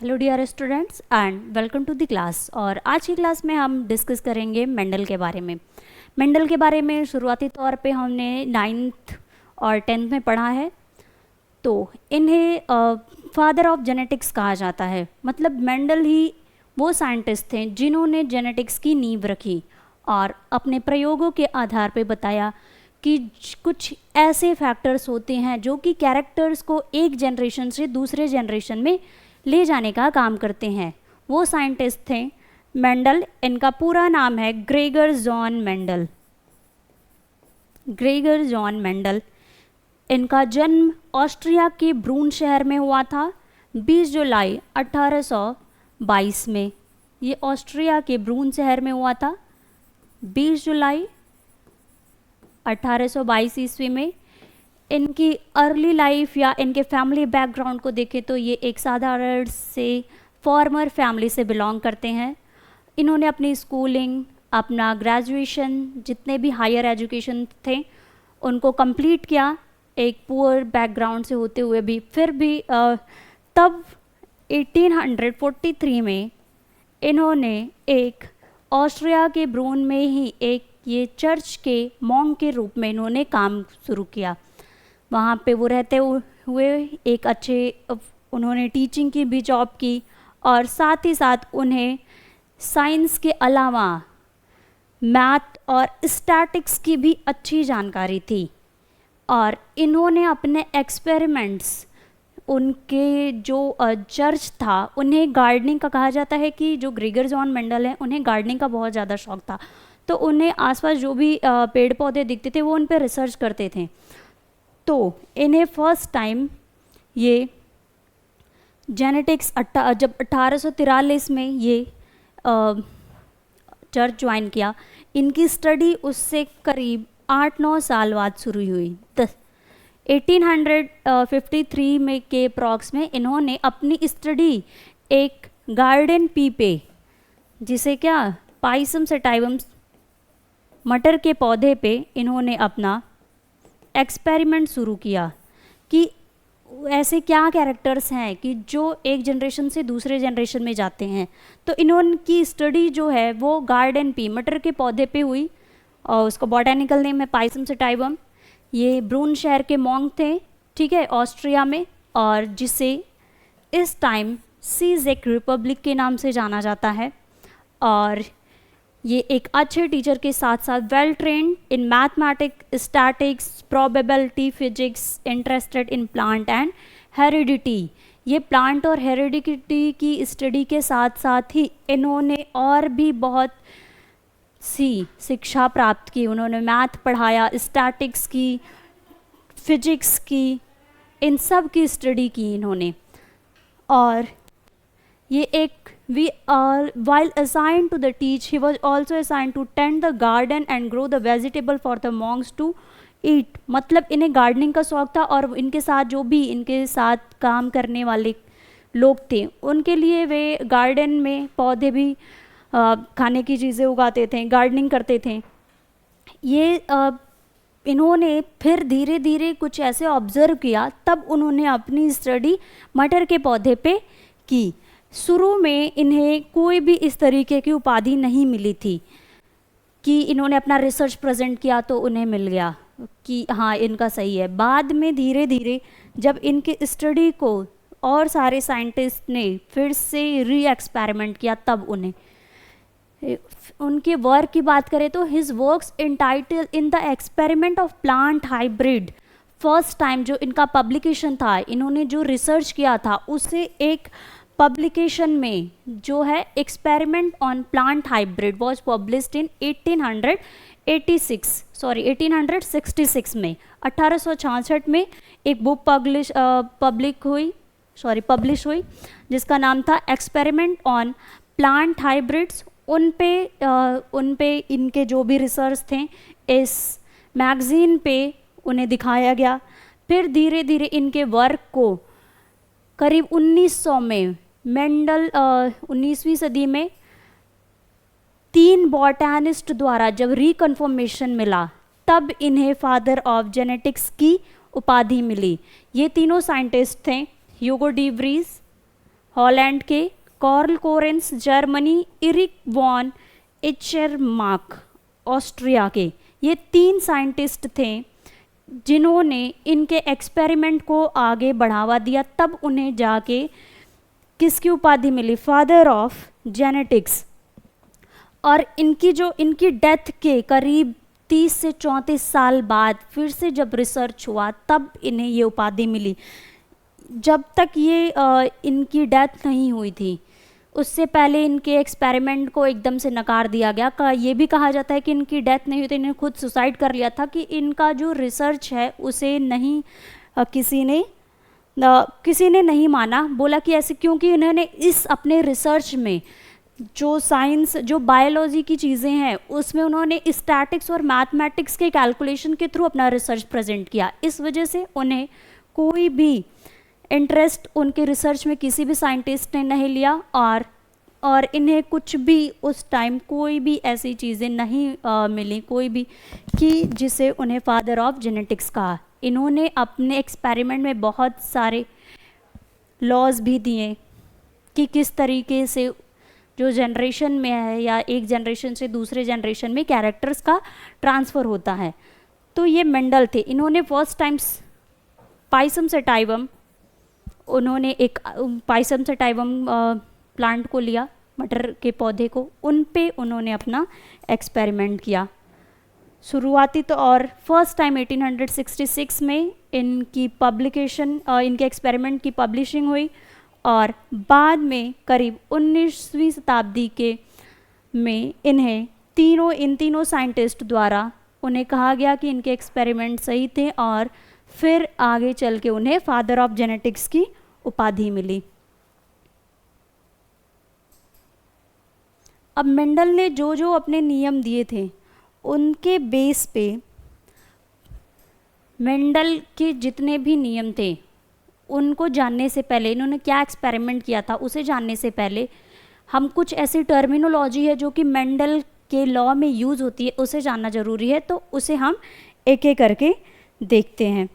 Hello dear students and welcome to the class. और आज की क्लास में हम डिस्कस करेंगे मेंडल के बारे में। मेंडल के बारे में शुरुआती तौर पे हमने 9th और 10th में पढ़ा है। तो इन्हें फादर ऑफ जेनेटिक्स कहा जाता है। मतलब मेंडल ही वो साइंटिस्ट थे जिन्होंने जेनेटिक्स की नींव रखी और अपने प्रयोगों के आधार पे बताया कि कुछ ऐसे फैक्टर्स होते हैं जो कि कैरेक्टर्स को एक जनरेशन से दूसरे जनरेशन में ले जाने का काम करते हैं। वो साइंटिस्ट थे मेंडल। इनका पूरा नाम है Gregor John Mendel. Gregor John Mendel. इनका जन्म ऑस्ट्रिया के ब्रून शहर में हुआ था 20 जुलाई 1822 में। ये ऑस्ट्रिया के ब्रून शहर में हुआ था 20 जुलाई 1822 ईस्वी में। इनकी अर्ली लाइफ या इनके फैमिली बैकग्राउंड को देखें तो ये एक साधारण से फॉर्मर फैमिली से बिलोंग करते हैं। इन्होंने अपनी स्कूलिंग, अपना ग्रेजुएशन, जितने भी हायर एजुकेशन थे उनको कंप्लीट किया एक पुअर बैकग्राउंड से होते हुए भी। फिर भी तब 1843 में इन्होंने एक ऑस्ट्रिया के ब्रून में ही एक ये चर्च के मॉन्क के रूप में इन्होंने काम शुरू किया। वहाँ पे वो रहते हुए एक अच्छे उन्होंने टीचिंग की भी जॉब की और साथ ही साथ उन्हें साइंस के अलावा मैथ और स्टैटिक्स की भी अच्छी जानकारी थी। और इन्होंने अपने एक्सपेरिमेंट्स, उनके जो चर्च था, उन्हें गार्डनिंग का कहा जाता है कि जो ग्रेगर जॉन मेंडल हैं उन्हें गार्डनिंग का बहुत ज़्यादा शौक था। तो उन्हें आसपास जो भी पेड़ पौधे दिखते थे वो उन पर रिसर्च करते थे। तो इन्हें फर्स्ट टाइम ये जेनेटिक्स जब 1843 में ये चर्च ज्वाइन किया, इनकी स्टडी उससे करीब 8-9 साल बाद शुरू हुई। 1853 में के अप्रॉक्स में इन्होंने अपनी स्टडी एक गार्डन पी पे, जिसे क्या पाइसम सेटाइवम मटर के पौधे पे इन्होंने अपना एक्सपेरिमेंट शुरू किया कि ऐसे क्या कैरेक्टर्स हैं कि जो एक जनरेशन से दूसरे जनरेशन में जाते हैं। तो इन्होंने स्टडी जो है वो गार्डन पी, मटर के पौधे पे हुई और उसका बॉटैनिकल नेम है पाइसम सेटाइवम। ये ब्रून शहर के मॉन्क थे, ठीक है, ऑस्ट्रिया में, और जिसे इस टाइम सीजेक रिपब्लिक के नाम से जाना जाता है। और ये एक अच्छे टीचर के साथ साथ well trained in mathematics, statics, probability physics, interested in plant and heredity. ये प्लांट और हेरिडिटी की स्टडी के साथ साथ ही इन्होंने और भी बहुत सी शिक्षा प्राप्त की। उन्होंने मैथ पढ़ाया, स्टैटिक्स की, फिजिक्स की, इन सब की स्टडी की इन्होंने। और ये एक while assigned to the teach, he was also assigned to tend the garden and grow the vegetable for the monks to eat। मतलब इन्हें गार्डनिंग का शौक था और इनके साथ जो भी इनके साथ काम करने वाले लोग थे उनके लिए वे गार्डन में पौधे भी खाने की चीज़ें उगाते थे, गार्डनिंग करते थे। ये इन्होंने फिर धीरे धीरे कुछ ऐसे ऑब्जर्व किया, तब उन्होंने अपनी स्टडी मटर के पौधे पे की। शुरू में इन्हें कोई भी इस तरीके की उपाधि नहीं मिली थी कि इन्होंने अपना रिसर्च प्रेजेंट किया तो उन्हें मिल गया कि हाँ इनका सही है। बाद में धीरे धीरे जब इनके स्टडी को और सारे साइंटिस्ट ने फिर से री एक्सपेरिमेंट किया, तब उन्हें उनके वर्क की बात करें तो his works entitled in the experiment of plant hybrid. First time जो इनका पब्लिकेशन था, इन्होंने जो रिसर्च किया था उसे एक पब्लिकेशन में जो है experiment on plant hybrid was published in 1866 में। 1866 में एक बुक पब्लिश हुई जिसका नाम था एक्सपेरिमेंट ऑन प्लांट हाइब्रिड्स। उन पे इनके जो भी रिसर्च थे इस मैगज़ीन पे उन्हें दिखाया गया। फिर धीरे धीरे इनके वर्क को करीब 1900 में मेंडल 19वीं सदी में 3 बॉटैनिस्ट द्वारा जब रिकन्फर्मेशन मिला, तब इन्हें फादर ऑफ जेनेटिक्स की उपाधि मिली। ये तीनों साइंटिस्ट थे ह्यूगो डी व्रीज, हॉलैंड के, Carl Correns Germany, Erich von Tschermak Austria के। ये 3 साइंटिस्ट थे जिन्होंने इनके एक्सपेरिमेंट को आगे बढ़ावा दिया, तब उन्हें जाके किसकी उपाधि मिली, फादर ऑफ जेनेटिक्स। और इनकी डेथ के करीब 30 से 34 साल बाद फिर से जब रिसर्च हुआ तब इन्हें ये उपाधि मिली। जब तक ये इनकी डेथ नहीं हुई थी उससे पहले इनके एक्सपेरिमेंट को एकदम से नकार दिया गया। ये भी कहा जाता है कि इनकी डेथ नहीं हुई तो इन्हें खुद सुसाइड कर लिया था कि इनका जो रिसर्च है उसे नहीं किसी ने नहीं माना, बोला कि ऐसे, क्योंकि इन्होंने इस अपने रिसर्च में जो साइंस जो बायोलॉजी की चीज़ें हैं उसमें उन्होंने स्टैटिक्स और मैथमेटिक्स के कैलकुलेशन के थ्रू अपना रिसर्च प्रेजेंट किया। इस वजह से उन्हें कोई भी इंटरेस्ट उनके रिसर्च में किसी भी साइंटिस्ट ने नहीं लिया और इन्हें कुछ भी उस टाइम कोई भी ऐसी चीज़ें नहीं मिली कोई भी कि जिसे उन्हें फादर ऑफ जेनेटिक्स कहा। इन्होंने अपने एक्सपेरिमेंट में बहुत सारे लॉज भी दिए कि किस तरीके से जो जनरेशन में है या एक जनरेशन से दूसरे जनरेशन में कैरेक्टर्स का ट्रांसफ़र होता है। तो ये मेंडल थे, इन्होंने फर्स्ट टाइम पाइसम सेटाइवम, उन्होंने एक पाइसम सेटाइवम प्लांट को लिया, मटर के पौधे को, उन पे उन्होंने अपना एक्सपेरिमेंट किया शुरुआती। तो और फर्स्ट टाइम 1866 में इनकी पब्लिकेशन इनके एक्सपेरिमेंट की पब्लिशिंग हुई और बाद में करीब 19वीं शताब्दी के में इन तीनों साइंटिस्ट द्वारा उन्हें कहा गया कि इनके एक्सपेरिमेंट सही थे और फिर आगे चल के उन्हें फादर ऑफ जेनेटिक्स की उपाधि मिली। अब मेंडल ने जो अपने नियम दिए थे उनके बेस पे मेंडल के जितने भी नियम थे उनको जानने से पहले, इन्होंने क्या एक्सपेरिमेंट किया था उसे जानने से पहले हम कुछ ऐसी टर्मिनोलॉजी है जो कि मेंडल के लॉ में यूज़ होती है उसे जानना ज़रूरी है। तो उसे हम एक एक करके देखते हैं।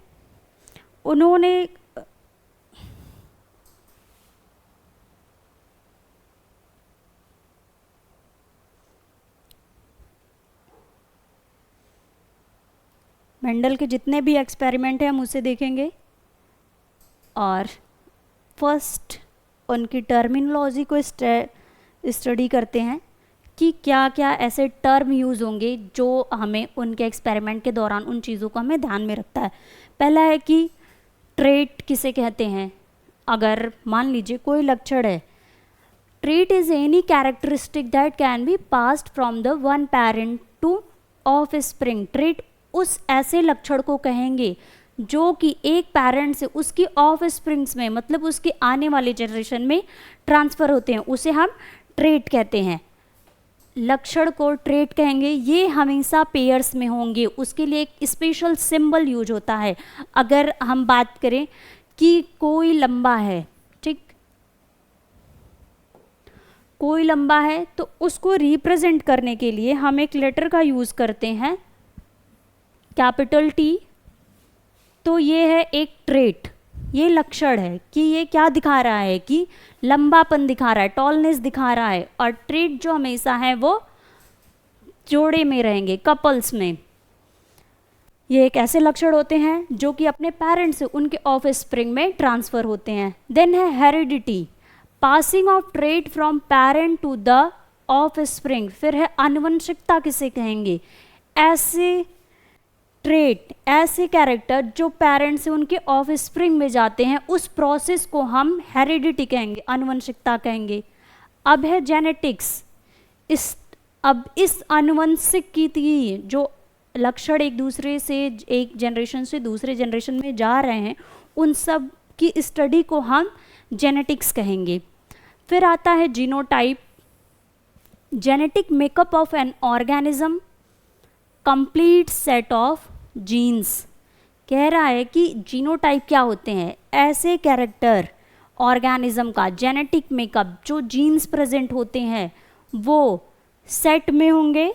उन्होंने मेंडल के जितने भी एक्सपेरिमेंट हैं हम उसे देखेंगे और फर्स्ट उनकी टर्मिनोलॉजी को स्टडी करते हैं कि क्या क्या ऐसे टर्म यूज़ होंगे जो हमें उनके एक्सपेरिमेंट के दौरान उन चीज़ों को हमें ध्यान में रखता है। पहला है कि ट्रेट किसे कहते हैं। अगर मान लीजिए कोई लक्षण है, trait is any characteristic that can be passed from the one parent two of spring. Trait उस ऐसे लक्षण को कहेंगे जो कि एक पेरेंट से उसकी ऑफ स्प्रिंग्स में, मतलब उसके आने वाले जनरेशन में ट्रांसफ़र होते हैं, उसे हम ट्रेट कहते हैं। लक्षण को ट्रेट कहेंगे। ये हमेशा पेयर्स में होंगे, उसके लिए एक स्पेशल सिंबल यूज होता है। अगर हम बात करें कि कोई लंबा है, ठीक, कोई लंबा है तो उसको रिप्रेजेंट करने के लिए हम एक लेटर का यूज़ करते हैं, कैपिटल टी। तो ये है एक ट्रेट, ये लक्षण है कि ये क्या दिखा रहा है कि लंबापन दिखा रहा है, टॉलनेस दिखा रहा है। और ट्रेट जो हमेशा है वो जोड़े में रहेंगे, कपल्स में। ये एक ऐसे लक्षण होते हैं जो कि अपने पेरेंट्स से उनके ऑफ स्प्रिंग में ट्रांसफ़र होते हैं। देन है heredity, passing of trait from parent to the offspring. फिर है आनुवंशिकता किसे कहेंगे, ऐसे ट्रेट, ऐसे कैरेक्टर जो पेरेंट्स से उनके ऑफ स्प्रिंग में जाते हैं, उस प्रोसेस को हम हेरिडिटी कहेंगे, आनुवंशिकता कहेंगे। अब है जेनेटिक्स। अब इस आनुवंशिक की जो लक्षण एक दूसरे से, एक जनरेशन से दूसरे जनरेशन में जा रहे हैं, उन सब की स्टडी को हम जेनेटिक्स कहेंगे। फिर आता है genotype, genetic makeup of an organism, complete set of genes. कह रहा है कि जीनोटाइप क्या होते हैं, ऐसे कैरेक्टर ऑर्गेनिज्म का जेनेटिक मेकअप, जो जीन्स प्रेजेंट होते हैं वो सेट में होंगे,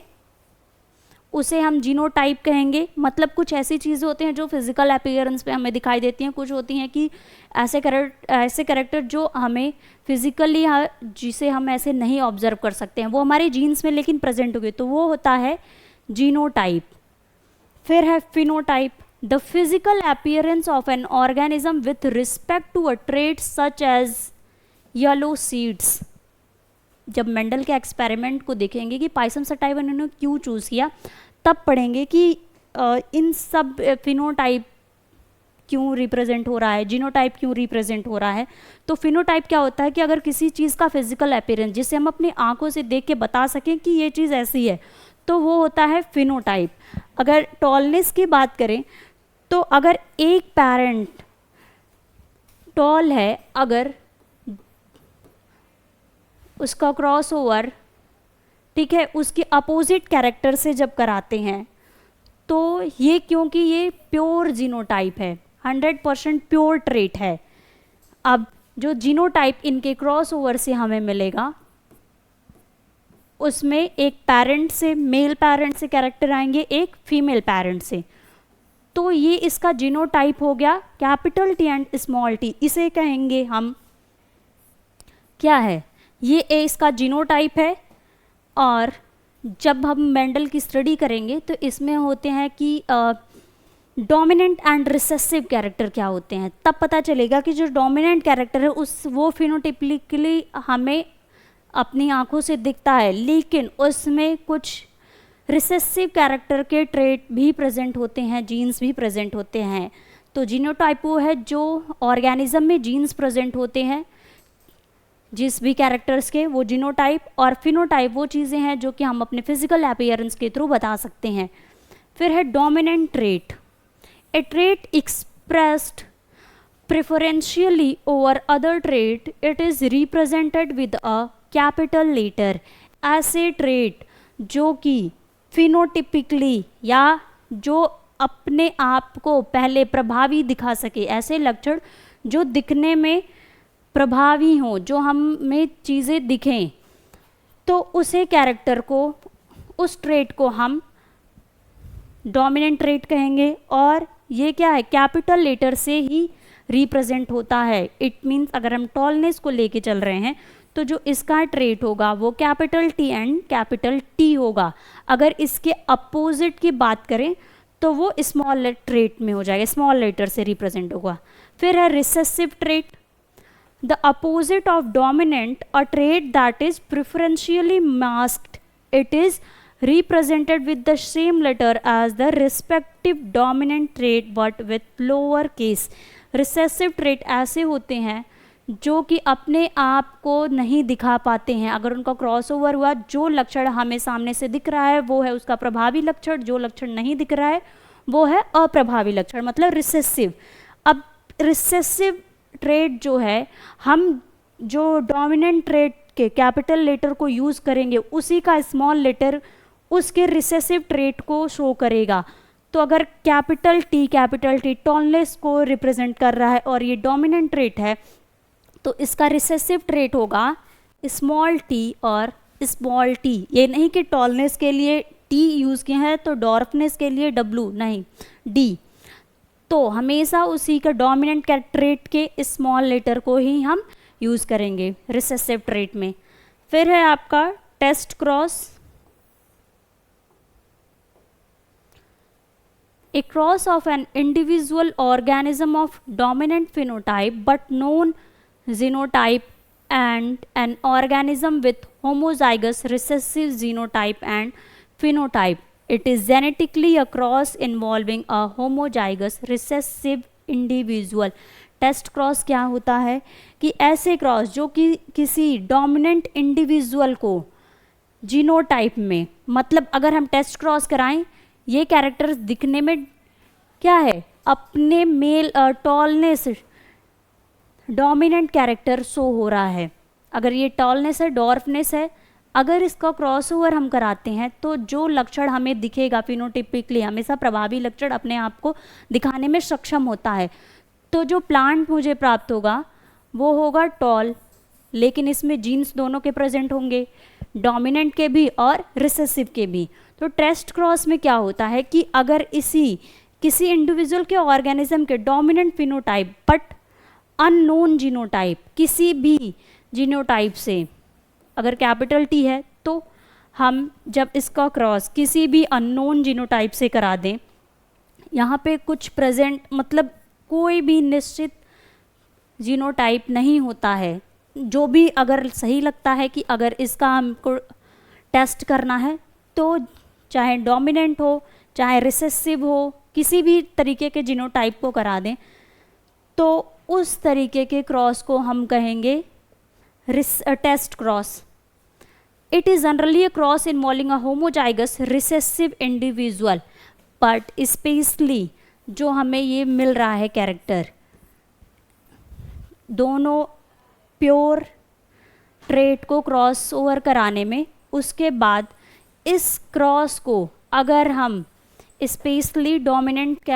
उसे हम जीनोटाइप कहेंगे। मतलब कुछ ऐसी चीज़ें होती हैं जो फिजिकल अपीयरेंस पे हमें दिखाई देती हैं, कुछ होती हैं कि ऐसे कैरेक्टर जो हमें फिजिकली, जिसे हम ऐसे नहीं ऑब्जर्व कर सकते हैं, वो हमारे जीन्स में लेकिन प्रेजेंट हो गए, तो वो होता है जीनोटाइप। फिर है phenotype, the physical appearance of an organism with respect to a trait such as yellow seeds. जब मेंडल के एक्सपेरिमेंट को देखेंगे कि पाइसम सटाइवा इन्होंने क्यों चूज़ किया, तब पढ़ेंगे कि इन सब फिनोटाइप क्यों रिप्रेजेंट हो रहा है, जीनोटाइप क्यों रिप्रेजेंट हो रहा है। तो फिनोटाइप क्या होता है कि अगर किसी चीज़ का फिजिकल अपीयरेंस जिसे हम अपनी आंखों से देख के बता सकें कि ये चीज़ ऐसी है, तो वो होता है फिनोटाइप। अगर टॉलनेस की बात करें तो अगर एक पेरेंट टॉल है, अगर उसका क्रॉस ओवर, ठीक है, उसकी अपोजिट कैरेक्टर से जब कराते हैं तो ये, क्योंकि ये प्योर जीनोटाइप है, 100% प्योर ट्रेट है। अब जो जीनोटाइप इनके क्रॉस ओवर से हमें मिलेगा उसमें एक पेरेंट से, मेल पेरेंट से कैरेक्टर आएंगे, एक फीमेल पेरेंट से, तो ये इसका जीनोटाइप हो गया capital T and small T. इसे कहेंगे हम क्या है, ये इसका जीनोटाइप है। और जब हम मेंडल की स्टडी करेंगे तो इसमें होते हैं कि डोमिनेंट एंड रिसेसिव कैरेक्टर क्या होते हैं, तब पता चलेगा कि जो डोमिनेंट कैरेक्टर है वो फिनोटिपिकली हमें अपनी आंखों से दिखता है, लेकिन उसमें कुछ रिसेसिव कैरेक्टर के ट्रेट भी प्रेजेंट होते हैं, जीन्स भी प्रेजेंट होते हैं। तो जीनोटाइप वो है जो ऑर्गेनिज्म में जीन्स प्रेजेंट होते हैं जिस भी कैरेक्टर्स के, वो जीनोटाइप। और फिनोटाइप वो चीज़ें हैं जो कि हम अपने फिजिकल अपीयरेंस के थ्रू बता सकते हैं। फिर है dominant trait, a trait expressed preferentially over other trait, it is represented with a capital letter. ऐसे ट्रेट जो कि फिनोटिपिकली या जो अपने आप को पहले प्रभावी दिखा सके, ऐसे लक्षण जो दिखने में प्रभावी हों, जो हमें चीज़ें दिखें, तो उसे कैरेक्टर को, उस ट्रेट को हम डोमिनेंट ट्रेट कहेंगे। और ये क्या है, कैपिटल लेटर से ही रिप्रेजेंट होता है। इट मीन्स अगर हम टॉलनेस को लेके चल रहे हैं तो जो इसका ट्रेट होगा वो capital T and capital T होगा। अगर इसके अपोजिट की बात करें तो वो स्मॉल ट्रेट में हो जाएगा, स्मॉल लेटर से रिप्रेजेंट होगा। फिर है recessive trait, the opposite of dominant, a trait that is preferentially masked. It is represented with the same letter as the respective dominant trait but with lower case. Recessive trait ऐसे होते हैं जो कि अपने आप को नहीं दिखा पाते हैं। अगर उनका क्रॉसओवर हुआ, जो लक्षण हमें सामने से दिख रहा है वो है उसका प्रभावी लक्षण, जो लक्षण नहीं दिख रहा है वो है अप्रभावी लक्षण, मतलब रिसेसिव। अब रिसेसिव ट्रेट जो है, हम जो डोमिनेंट ट्रेट के कैपिटल लेटर को यूज़ करेंगे उसी का स्मॉल लेटर उसके रिसेसिव ट्रेट को शो करेगा। तो अगर कैपिटल टी टॉलनेस को रिप्रेजेंट कर रहा है और ये डोमिनेंट ट्रेट है, तो इसका रिसेसिव ट्रेट होगा स्मॉल टी और स्मॉल टी। ये नहीं कि टॉलनेस के लिए टी यूज़ किया है तो डॉर्फनेस के लिए डब्लू, नहीं, डी। तो हमेशा उसी का डोमिनेंट ट्रेट के स्मॉल लेटर को ही हम यूज़ करेंगे रिसेसिव ट्रेट में। फिर है आपका test cross, a cross of an individual organism of dominant phenotype but non genotype and an organism with homozygous recessive genotype and phenotype. It is genetically a cross involving a homozygous recessive individual. Test cross क्या होता है कि ऐसे cross जो कि किसी dominant individual को genotype में, मतलब अगर हम टेस्ट क्रॉस कराएं, ये कैरेक्टर्स दिखने में क्या है, अपने male tallness dominant character show हो रहा है। अगर ये टॉलनेस है, डॉर्फनेस है, अगर इसका क्रॉसओवर हम कराते हैं तो जो लक्षण हमें दिखेगा फिनोटिपिकली, हमेशा प्रभावी लक्षण अपने आप को दिखाने में सक्षम होता है। तो जो प्लांट मुझे प्राप्त होगा वो होगा टॉल, लेकिन इसमें जीन्स दोनों के प्रेजेंट होंगे, डोमिनेंट के भी और रिसेसिव के भी। तो टेस्ट क्रॉस में क्या होता है कि अगर किसी इंडिविजुअल के ऑर्गेनिज्म के dominant phenotype but unknown genotype, किसी भी जीनोटाइप से अगर कैपिटल टी है तो हम जब इसका क्रॉस किसी भी अननोन जीनोटाइप से करा दें, यहाँ पे कुछ प्रेजेंट मतलब कोई भी निश्चित जीनोटाइप नहीं होता है, जो भी अगर सही लगता है कि अगर इसका हमको टेस्ट करना है तो चाहे डोमिनेंट हो चाहे रिसेसिव हो, किसी भी तरीके के जीनोटाइप को करा दें, तो उस तरीके के क्रॉस को हम कहेंगे test cross. It is generally a cross involving a homozygous recessive individual, but especially जो हमें ये मिल रहा है कैरेक्टर, दोनों प्योर ट्रेट को क्रॉस ओवर कराने में, उसके बाद इस क्रॉस को अगर हम specially dominant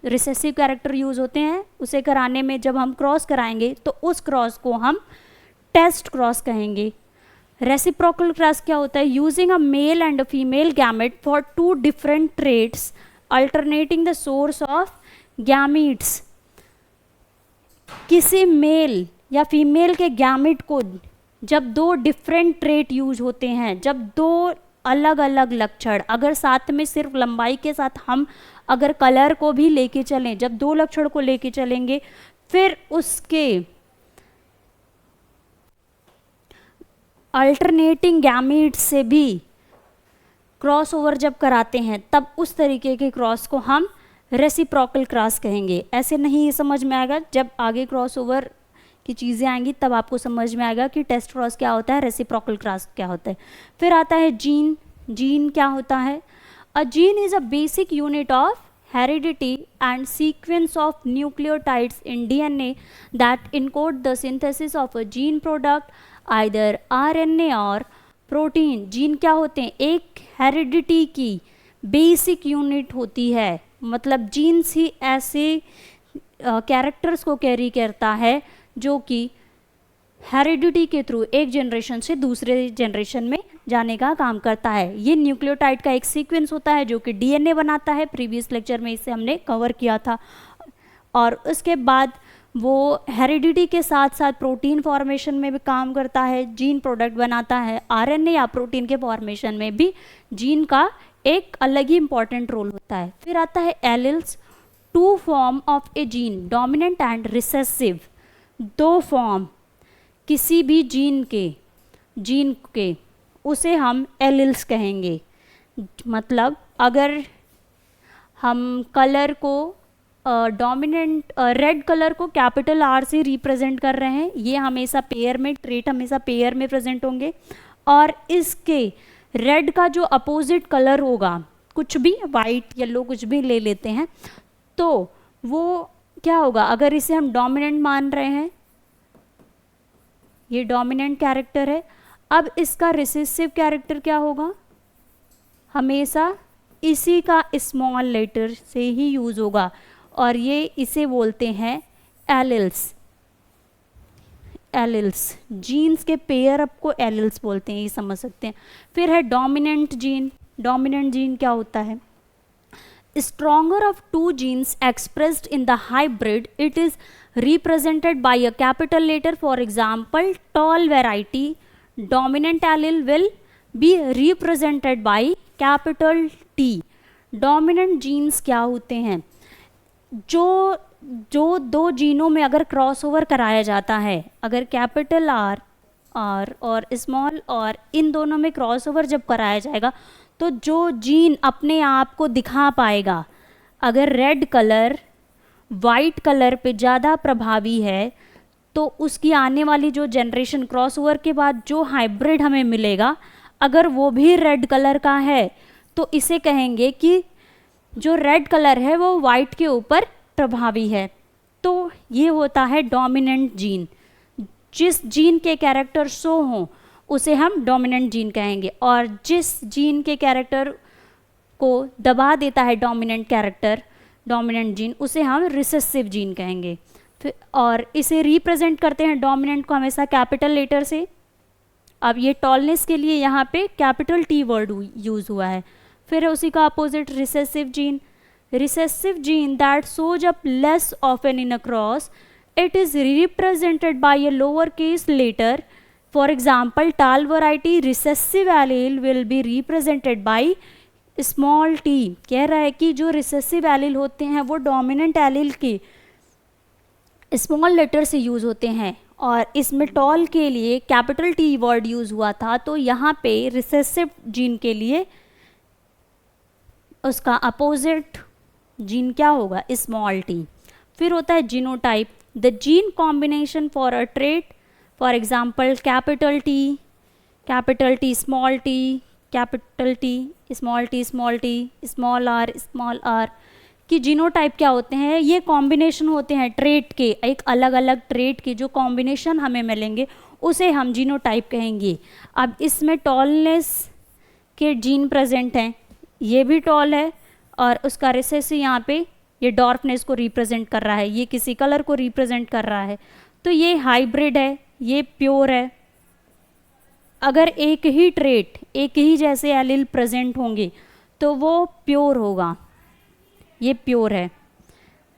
recessive character use होते हैं उसे कराने में, जब हम क्रॉस कराएंगे तो उस क्रॉस को हम टेस्ट क्रॉस कहेंगे. रेसिप्रोकल क्रॉस क्या होता है? Using a male and a female gamete for two different traits alternating the source of gametes. किसी मेल या फीमेल के गैमेट को जब दो डिफरेंट ट्रेट यूज होते हैं, जब दो अलग अलग लक्षण, अगर साथ में सिर्फ लंबाई के साथ हम अगर कलर को भी लेके चलें, जब दो लक्षण को लेके चलेंगे, फिर उसके अल्टरनेटिंग गैमीट्स से भी क्रॉस ओवर जब कराते हैं, तब उस तरीके के क्रॉस को हम रेसिप्रोकल क्रॉस कहेंगे. ऐसे नहीं ये समझ में आएगा, जब आगे क्रॉस ओवर की चीज़ें आएंगी तब आपको समझ में आएगा कि टेस्ट क्रॉस क्या होता है, रेसिप्रोकल क्रॉस क्या होता है. फिर आता है जीन. जीन क्या होता है? A gene is a basic unit of heredity and sequence of nucleotides in DNA that encode the synthesis of a gene product, either RNA और प्रोटीन. जीन क्या होते हैं? एक हेरिडिटी की बेसिक यूनिट होती है, मतलब जीन्स ही ऐसे कैरेक्टर्स को कैरी करता है जो कि हेरिडिटी के थ्रू एक जनरेशन से दूसरे जनरेशन में जाने का काम करता है. ये न्यूक्लियोटाइड का एक सीक्वेंस होता है जो कि डीएनए बनाता है. प्रीवियस लेक्चर में इसे हमने कवर किया था. और उसके बाद वो हेरिडिटी के साथ साथ प्रोटीन फॉर्मेशन में भी काम करता है, जीन प्रोडक्ट बनाता है. आरएनए या प्रोटीन के फॉर्मेशन में भी जीन का एक अलग ही इंपॉर्टेंट रोल होता है. फिर आता है alleles. Two form of a gene, dominant and recessive. दो फॉर्म किसी भी जीन के उसे हम एलिल्स कहेंगे. मतलब अगर हम कलर को डोमिनेंट रेड कलर को कैपिटल आर से रिप्रेजेंट कर रहे हैं, ये हमेशा पेयर में, ट्रेट हमेशा पेयर में प्रेजेंट होंगे. और इसके रेड का जो अपोजिट कलर होगा, कुछ भी वाइट येलो कुछ भी ले लेते हैं, तो वो क्या होगा? अगर इसे हम डोमिनेंट मान रहे हैं, ये डोमिनेंट कैरेक्टर है. अब इसका रिसेसिव कैरेक्टर क्या होगा? हमेशा इसी का स्मॉल लेटर से ही यूज होगा और ये इसे बोलते हैं एलिल्स. एलिल्स जीन्स के पेयर अप को एलिल्स बोलते हैं, ये समझ सकते हैं. फिर है डोमिनेंट जीन. डोमिनेंट जीन क्या होता है? Stronger of two genes expressed in the hybrid, it is represented by a capital letter. For example, tall variety dominant allele will be represented by capital T. Dominant genes क्या होते हैं? जो दो जीनों में अगर क्रॉसओवर कराया जाता है, अगर कैपिटल आर और स्मॉल और इन दोनों में क्रॉसओवर जब कराया जाएगा, तो जो जीन अपने आप को दिखा पाएगा, अगर रेड कलर वाइट कलर पे ज़्यादा प्रभावी है, तो उसकी आने वाली जो जनरेशन क्रॉसओवर के बाद जो हाइब्रिड हमें मिलेगा, अगर वो भी रेड कलर का है, तो इसे कहेंगे कि जो रेड कलर है वो वाइट के ऊपर प्रभावी है. तो ये होता है डोमिनेंट जीन. जिस जीन के कैरेक्टर शो हों उसे हम डोमिनेंट जीन कहेंगे, और जिस जीन के कैरेक्टर को दबा देता है डोमिनेंट कैरेक्टर, डोमिनेंट जीन, उसे हम रिसेसिव जीन कहेंगे. फिर और इसे रिप्रेजेंट करते हैं डोमिनेंट को हमेशा कैपिटल लेटर से. अब ये टॉलनेस के लिए यहाँ पे कैपिटल टी वर्ड यूज़ हुआ है. फिर है उसी का opposite recessive gene. Recessive gene that shows up less often in a cross, it is represented by a lowercase letter. For example, tall variety recessive allele will be represented by small t. कह रहा है कि जो recessive allele होते हैं वो dominant allele के small letter से यूज़ होते हैं, और इसमें टॉल के लिए कैपिटल टी वर्ड यूज़ हुआ था. तो यहाँ पे रिसेसिव जीन के लिए उसका अपोजिट जीन क्या होगा, स्मॉल टी. फिर होता है genotype, the gene combination for a trait. For example capital T small T, capital T small T small R कि जीनोटाइप क्या होते हैं, ये कॉम्बिनेशन होते हैं ट्रेट के, एक अलग अलग ट्रेट के जो कॉम्बिनेशन हमें मिलेंगे उसे हम जीनोटाइप कहेंगे. अब इसमें टॉलनेस के जीन प्रेजेंट हैं, ये भी टॉल है और उसका रिसेसिव यहाँ पे ये डॉर्फनेस को रिप्रेजेंट कर रहा है, ये किसी कलर को रिप्रेजेंट कर रहा है. तो ये हाइब्रिड है, ये प्योर है. अगर एक ही ट्रेट, एक ही जैसे एलील प्रेजेंट होंगे तो वो प्योर होगा, ये प्योर है.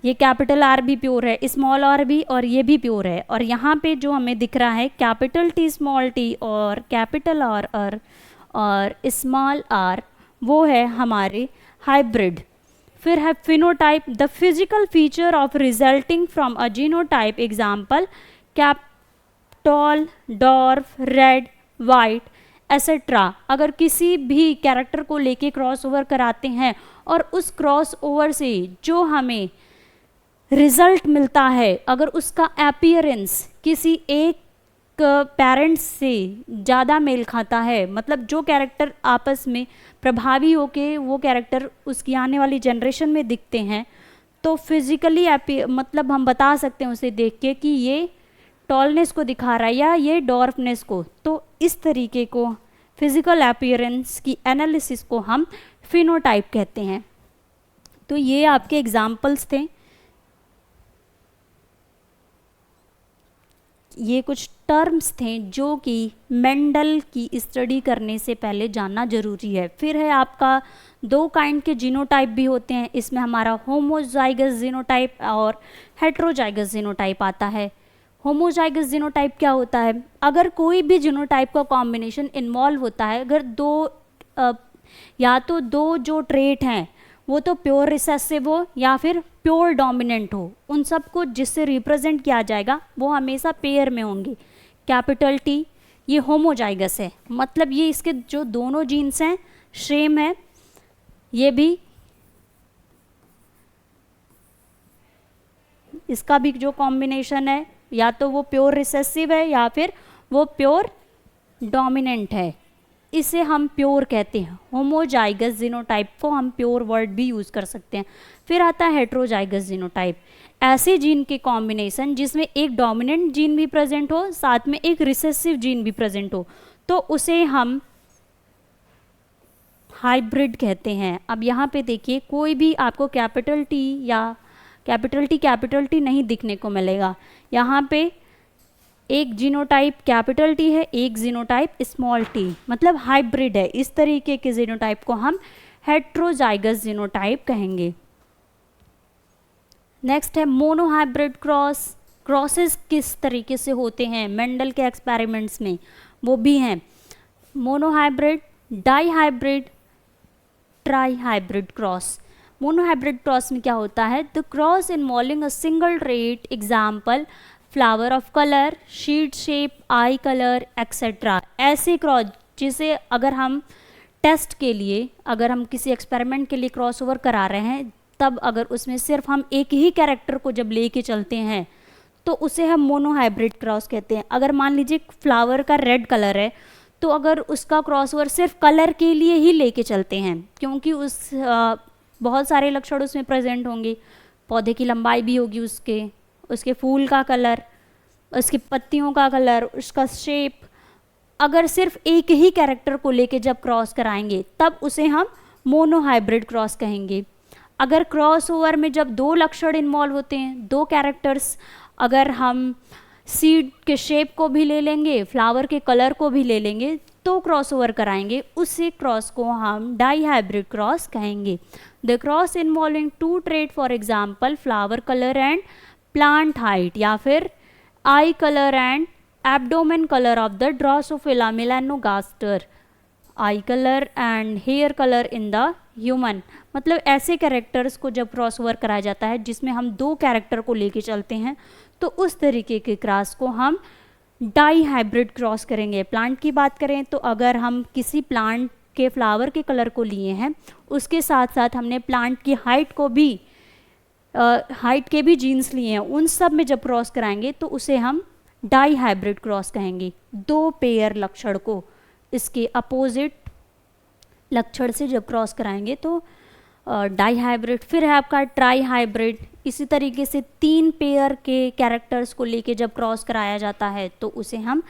ये कैपिटल आर भी प्योर है, स्मॉल आर भी, और ये भी प्योर है. और यहाँ पे जो हमें दिख रहा है कैपिटल टी स्मॉल टी और कैपिटल आर और स्मॉल आर, वो है हमारे हाइब्रिड. फिर है phenotype, the physical feature of resulting from a genotype. Example cap, tall, dwarf, red, white etcetera. अगर किसी भी कैरेक्टर को लेके क्रॉस ओवर कराते हैं और उस क्रॉस ओवर से जो हमें रिजल्ट मिलता है, अगर उसका अपीयरेंस किसी एक पेरेंट्स से ज़्यादा मेल खाता है, मतलब जो कैरेक्टर आपस में प्रभावी होके वो कैरेक्टर उसकी आने वाली जनरेशन में दिखते हैं, तो फिजिकली मतलब हम बता सकते हैं उसे देख के कि ये टॉलनेस को दिखा रहा है या ये डॉर्फनेस को. तो इस तरीके को फिजिकल अपीयरेंस की एनालिसिस को हम फिनोटाइप कहते हैं. तो ये आपके एग्जाम्पल्स थे. ये कुछ टर्म्स थे जो कि मेंडल की स्टडी करने से पहले जानना जरूरी है. फिर है आपका 2 काइंड के जीनोटाइप भी होते हैं. इसमें हमारा होमोजाइगस जीनोटाइप और हेट्रोजाइगस जीनोटाइप आता है. होमोजाइगस जीनोटाइप क्या होता है, अगर कोई भी जीनोटाइप का कॉम्बिनेशन इन्वॉल्व होता है, अगर या तो दो जो ट्रेट हैं वो तो प्योर रिसेसिव हो या फिर प्योर डोमिनेंट हो, उन सबको जिससे रिप्रेजेंट किया जाएगा वो हमेशा पेयर में होंगे. कैपिटल टी ये होमोजाइगस है, मतलब ये इसके जो दोनों जीन्स हैं सेम है. ये भी इसका भी जो कॉम्बिनेशन है या तो वो प्योर रिसेसिव है या फिर वो प्योर डोमिनेंट है, इसे हम प्योर कहते हैं. होमोजाइगस जीनोटाइप को हम प्योर वर्ड भी यूज़ कर सकते हैं. फिर आता है हेट्रोजाइगस जीनोटाइप, ऐसे जीन के कॉम्बिनेशन जिसमें एक डोमिनेंट जीन भी प्रेजेंट हो साथ में एक रिसेसिव जीन भी प्रेजेंट हो, तो उसे हम हाइब्रिड कहते हैं. अब यहाँ पे देखिए कोई भी आपको कैपिटल टी या कैपिटल टी नहीं दिखने को मिलेगा. यहाँ पे एक जीनोटाइप कैपिटल टी है, एक जीनोटाइप स्मॉल टी, मतलब हाइब्रिड है. इस तरीके के जीनोटाइप को हम हेट्रोजाइगस जीनोटाइप कहेंगे. नेक्स्ट है मोनोहाइब्रिड क्रॉस. क्रॉसेस किस तरीके से होते हैं मेंडल के एक्सपेरिमेंट्स में, वो भी हैं monohybrid, dihybrid, trihybrid cross. Monohybrid cross में क्या होता है, the cross involving a single trait. Example flower of colour, sheet shape, I colour etcetera. ऐसे क्रॉस जिसे अगर हम टेस्ट के लिए, अगर हम किसी एक्सपेरिमेंट के लिए क्रॉस ओवर करा रहे हैं, तब अगर उसमें सिर्फ हम एक ही कैरेक्टर को जब लेके चलते हैं तो उसे हम मोनोहाइब्रिड क्रॉस कहते हैं. अगर मान लीजिए फ्लावर का रेड कलर है तो अगर उसका क्रॉस ओवर सिर्फ कलर के लिए ही लेके चलते हैं, क्योंकि बहुत सारे लक्षण उसमें प्रेजेंट होंगे, पौधे की लंबाई भी होगी, उसके फूल का कलर, उसकी पत्तियों का कलर, उसका शेप, अगर सिर्फ एक ही कैरेक्टर को लेके जब क्रॉस कराएंगे तब उसे हम मोनोहाइब्रिड क्रॉस कहेंगे. अगर क्रॉस ओवर में जब 2 लक्षण इन्वॉल्व होते हैं, 2 कैरेक्टर्स, अगर हम सीड के शेप को भी ले लेंगे, फ्लावर के कलर को भी ले लेंगे, तो क्रॉसओवर कराएंगे, उसी क्रॉस को हम डाई हाइब्रिड क्रॉस कहेंगे। The cross involving two trait for example flower colour and plant height, या फिर eye colour and abdomen colour of the Drosophila melanogaster, eye colour and hair colour in the human. मतलब ऐसे characters को जब crossover कराया जाता है जिसमें हम दो कैरेक्टर को लेके चलते हैं, तो उस तरीके के क्रॉस को हम डाई हाइब्रिड क्रॉस करेंगे। प्लांट की बात करें तो अगर हम किसी प्लांट के फ्लावर के कलर को लिए हैं, उसके साथ साथ हमने प्लांट की हाइट को भी हाइट के भी जीन्स लिए हैं, उन सब में जब क्रॉस कराएंगे तो उसे हम डाई हाइब्रिड क्रॉस कहेंगे। दो पेयर लक्षण को इसके अपोजिट लक्षण से जब क्रॉस कराएंगे तो डाई हाइब्रिड। फिर है आपका ट्राई हाइब्रिड, इसी तरीके से तीन पेयर के कैरेक्टर्स को लेके जब क्रॉस कराया जाता है तो उसे हम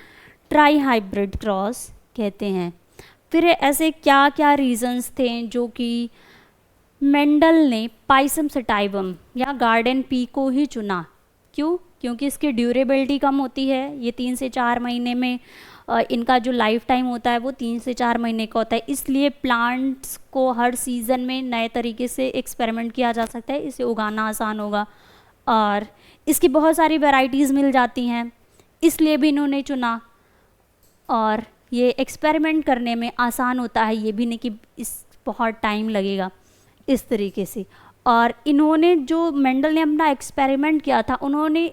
ट्राई हाइब्रिड क्रॉस कहते हैं। फिर ऐसे क्या क्या रीजंस थे जो कि मेंडल ने पाइसम सटाइवम या गार्डन पी को ही चुना। क्यों? क्योंकि इसकी ड्यूरेबिलिटी कम होती है, ये 3 से 4 महीने में इनका जो लाइफ टाइम होता है वो 3 से 4 महीने का होता है, इसलिए प्लांट्स को हर सीज़न में नए तरीके से एक्सपेरिमेंट किया जा सकता है, इसे उगाना आसान होगा और इसकी बहुत सारी वैरायटीज़ मिल जाती हैं, इसलिए भी इन्होंने चुना। और ये एक्सपेरिमेंट करने में आसान होता है, ये भी नहीं कि इस बहुत टाइम लगेगा, इस तरीके से। और इन्होंने जो मेंडल ने अपना एक्सपेरिमेंट किया था, उन्होंने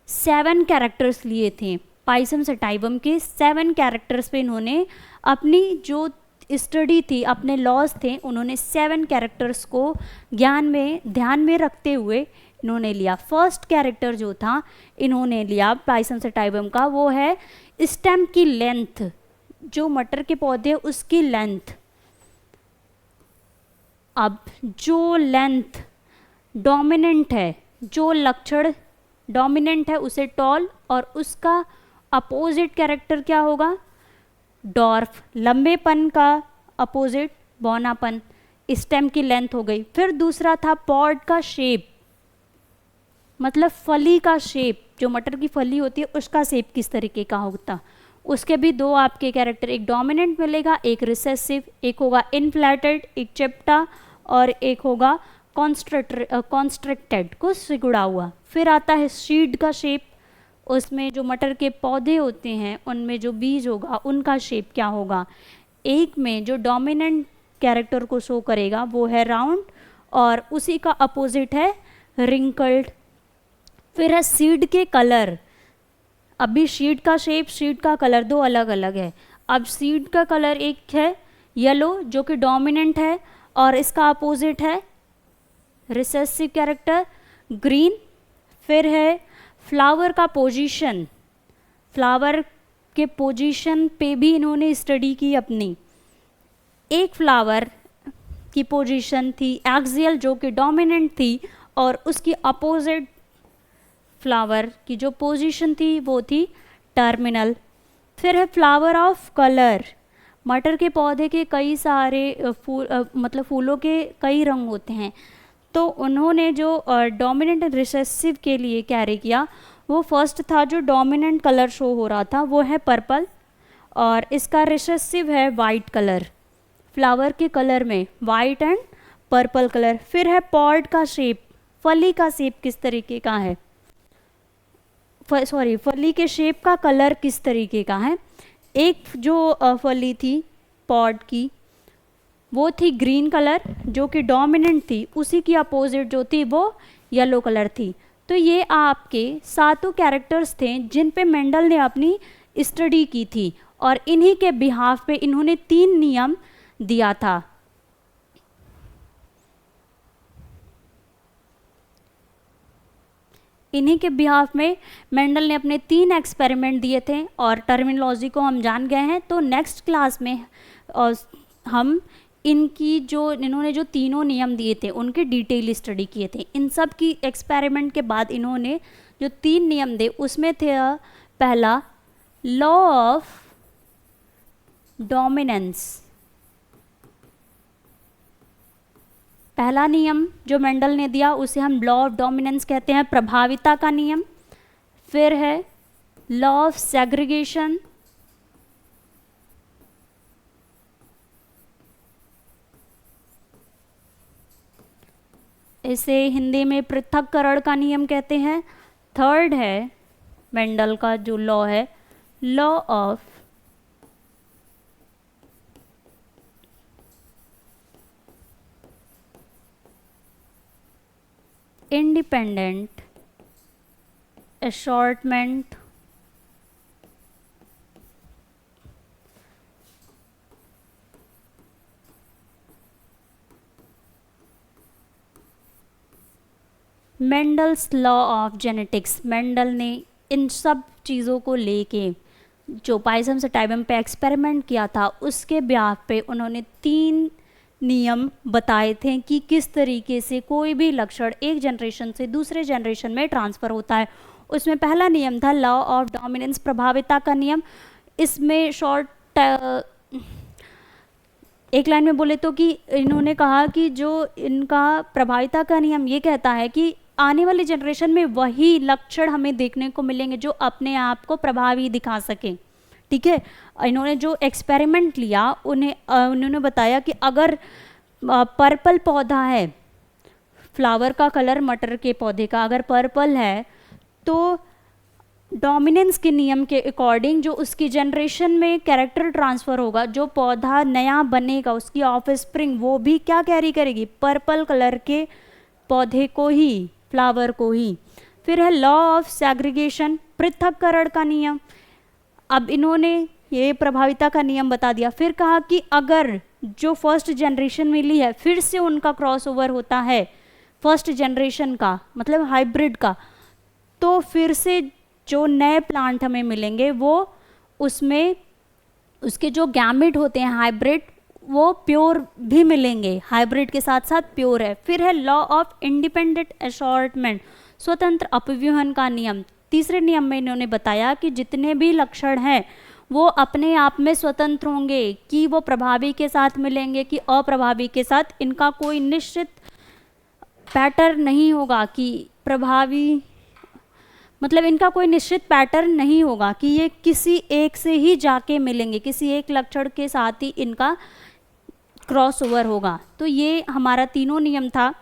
7 कैरेक्टर्स लिए थे। पाइसम सटाइवम के 7 कैरेक्टर्स पे इन्होंने अपनी जो स्टडी थी, अपने लॉज थे, उन्होंने 7 कैरेक्टर्स को ध्यान में रखते हुए इन्होंने लिया। फर्स्ट कैरेक्टर जो था इन्होंने लिया पाइसम सटाइवम का, वो है स्टेम की लेंथ, जो मटर के पौधे उसकी लेंथ। अब जो लेंथ डोमिनेंट है, जो लक्षण डोमिनेंट है उसे टॉल, और उसका अपोजिट कैरेक्टर क्या होगा? डॉर्फ। लंबेपन का अपोजिट बौनापन। स्टेम की लेंथ हो गई। फिर दूसरा था पॉड का शेप, मतलब फली का शेप, जो मटर की फली होती है उसका शेप किस तरीके का होता। उसके भी 2 आपके कैरेक्टर, एक डोमिनेंट मिलेगा, एक रिसेसिव, एक होगा इनफ्लैटेड, एक चिप्टा, और एक होगा कॉन्स्ट्रक्टेड, को सिकुड़ा हुआ। फिर आता है सीड का शेप, उसमें जो मटर के पौधे होते हैं उनमें जो बीज होगा उनका शेप क्या होगा। एक में जो डोमिनेंट कैरेक्टर को शो करेगा वो है राउंड, और उसी का अपोजिट है रिंकल्ड। फिर है सीड के कलर। अभी सीड का शेप, सीड का कलर 2 अलग अलग है। अब सीड का कलर एक है येलो जो कि डोमिनेंट है, और इसका अपोजिट है रिसेसिव कैरेक्टर ग्रीन। फिर है फ्लावर का पोजीशन, फ्लावर के पोजीशन पे भी इन्होंने स्टडी की अपनी। एक फ्लावर की पोजीशन थी एक्सियल जो कि डोमिनेंट थी, और उसकी अपोजिट फ्लावर की जो पोजीशन थी वो थी टर्मिनल। फिर है फ्लावर ऑफ कलर। मटर के पौधे के कई सारे मतलब फूलों के कई रंग होते हैं, तो उन्होंने जो डोमिनेंट एंड रिसेसिव के लिए कैरी किया, वो फर्स्ट था जो डोमिनेंट कलर शो हो रहा था वो है पर्पल, और इसका रिसेसिव है वाइट कलर। फ्लावर के कलर में वाइट एंड पर्पल कलर। फिर है पॉड का शेप, फली का शेप किस तरीके का है, फली के शेप का कलर किस तरीके का है। एक जो फली थी पॉड की वो थी ग्रीन कलर जो कि डोमिनेंट थी, उसी की अपोजिट जो थी वो येलो कलर थी। तो ये आपके 7 कैरेक्टर्स थे जिन पे मेंडल ने अपनी स्टडी की थी, और इन्हीं के बिहाफ पे इन्होंने 3 नियम दिया था। इन्हीं के बिहाफ में मेंडल ने अपने 3 एक्सपेरिमेंट दिए थे, और टर्मिनोलॉजी को हम जान गए हैं। तो नेक्स्ट क्लास में हम इनकी जो इन्होंने जो तीनों नियम दिए थे उनकी डिटेल स्टडी किए थे। इन सब की एक्सपेरिमेंट के बाद इन्होंने जो 3 नियम दिए उसमें थे पहला लॉ ऑफ डोमिनेंस। पहला नियम जो मेंडल ने दिया उसे हम लॉ ऑफ डोमिनेंस कहते हैं, प्रभाविता का नियम। फिर है लॉ ऑफ सेग्रीगेशन, इसे हिंदी में पृथक्करण का नियम कहते हैं। थर्ड है मेंडल का जो लॉ है, law of independent assortment Mendel's law of genetics. Mendel ने इन सब चीज़ों को लेके जो पाइसम सटाइवम पे एक्सपेरिमेंट किया था उसके ब्याह पे उन्होंने 3 नियम बताए थे कि किस तरीके से कोई भी लक्षण एक जनरेशन से दूसरे जनरेशन में ट्रांसफ़र होता है। उसमें पहला नियम था लॉ ऑफ डोमिनेंस, प्रभाविता का नियम। इसमें शॉर्ट एक लाइन में बोले तो कि इन्होंने कहा कि जो इनका प्रभाविता का नियम ये कहता है कि आने वाली जनरेशन में वही लक्षण हमें देखने को मिलेंगे जो अपने आप को प्रभावी दिखा सके। ठीक है, इन्होंने जो एक्सपेरिमेंट लिया उन्होंने बताया कि अगर पर्पल पौधा है, फ्लावर का कलर मटर के पौधे का अगर पर्पल है तो डोमिनेंस के नियम के अकॉर्डिंग जो उसकी जनरेशन में कैरेक्टर ट्रांसफ़र होगा, जो पौधा नया बनेगा उसकी ऑफ स्प्रिंग वो भी क्या कैरी करेगी, पर्पल कलर के पौधे को ही, फ्लावर को ही। फिर है लॉ ऑफ सेग्रीगेशन, पृथक्करण का नियम। अब इन्होंने ये प्रभाविता का नियम बता दिया। फिर कहा कि अगर जो फर्स्ट जनरेशन मिली है फिर से उनका क्रॉसओवर होता है फर्स्ट जनरेशन का मतलब हाइब्रिड का, तो फिर से जो नए प्लांट हमें मिलेंगे वो उसमें उसके जो गैमेट होते हैं हाइब्रिड वो प्योर भी मिलेंगे, हाइब्रिड के साथ साथ प्योर है। फिर है लॉ ऑफ इंडिपेंडेंट असॉर्टमेंट, स्वतंत्र अपव्यूहन का नियम। तीसरे नियम में इन्होंने बताया कि जितने भी लक्षण हैं वो अपने आप में स्वतंत्र होंगे, कि वो प्रभावी के साथ मिलेंगे कि अप्रभावी के साथ, इनका कोई निश्चित पैटर्न नहीं होगा कि प्रभावी मतलब इनका कोई निश्चित पैटर्न नहीं होगा कि ये किसी एक से ही जाके मिलेंगे, किसी एक लक्षण के साथ ही इनका क्रॉसओवर होगा। तो ये हमारा तीनों नियम था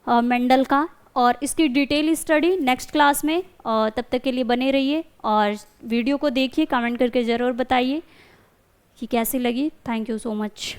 मेंडल का, और इसकी डिटेल स्टडी नेक्स्ट क्लास में। और तब तक के लिए बने रहिए और वीडियो को देखिए, कमेंट करके ज़रूर बताइए कि कैसी लगी। Thank you so much.